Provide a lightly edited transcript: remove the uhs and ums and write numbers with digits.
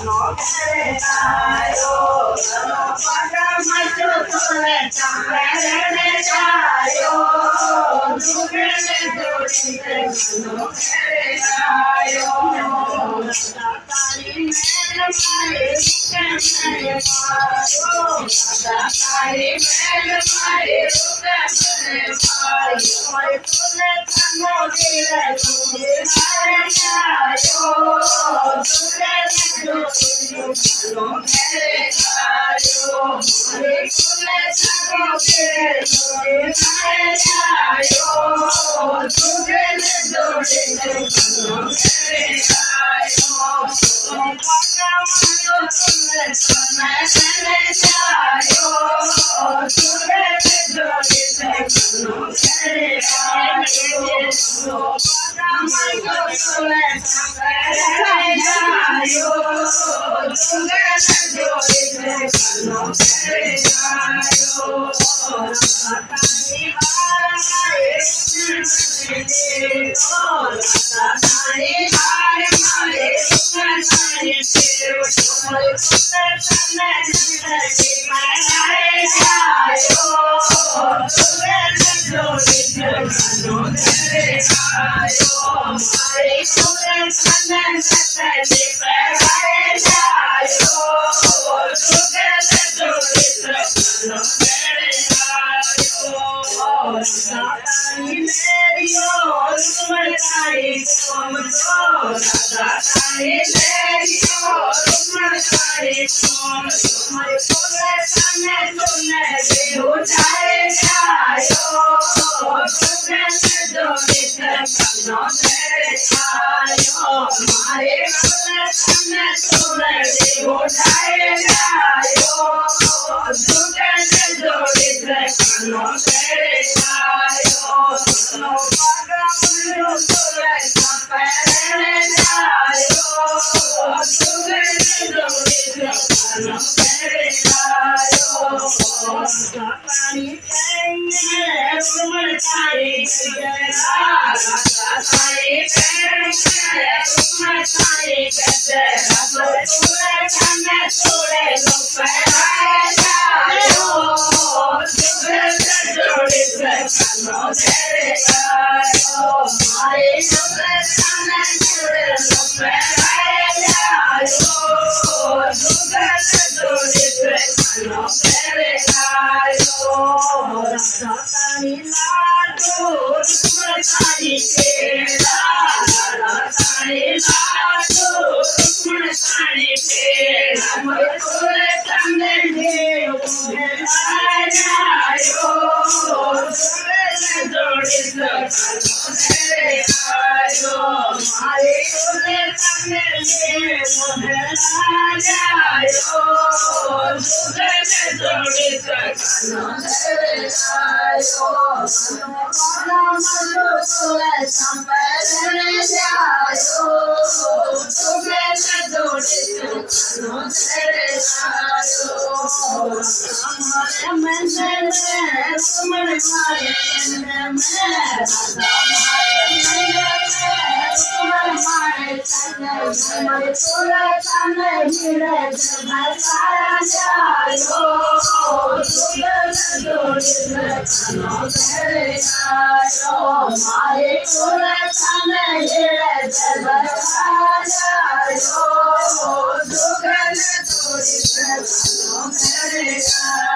no queretayo, no paga macho tole champeretayo, dugele doginte no queretayo, tatari mele mare kemele payo, tatari mele mare kemele payo, mai tole tano dile dugile payo, dugele doginte no queretayo, mai tole tano dile dugile payo, dugele doginte no queretayo, no paga mayo tole champeretayo, dugele doginte no queretayo, no paga mayo tole champeretayo, dugele doginte no queretayo, tatari mare tatari mare mare tatari tero moi tole tane tane paretayo, dugele doginte no queretayo, mai tole tane tane paretayo, dugele doginte no queretayo, tatari merio rumai komto, tatari merio rumai komto, mai tole tane tone beutayo, dugele doginte no queretayo, mai tole tane tone beutayo, dugele doginte no queretayo, no paga mayo tole champeretayo, dugele doginte no queretayo, tatari kenge rumai kegera, tatari kenge rumai kegera, tole tane tole loperayo, dugele doginte no queretayo, mai tole tane tole loperayo, dugele doginte no queretayo, tatari lado rumai kegera, tatari lado rumai kegera, mai tole tane beutayo, dugele doginte no queretayo, mai tole tane beutayo, dugele doginte no queretayo, no paga mayo tole champeretayo, dugele doginte no queretayo,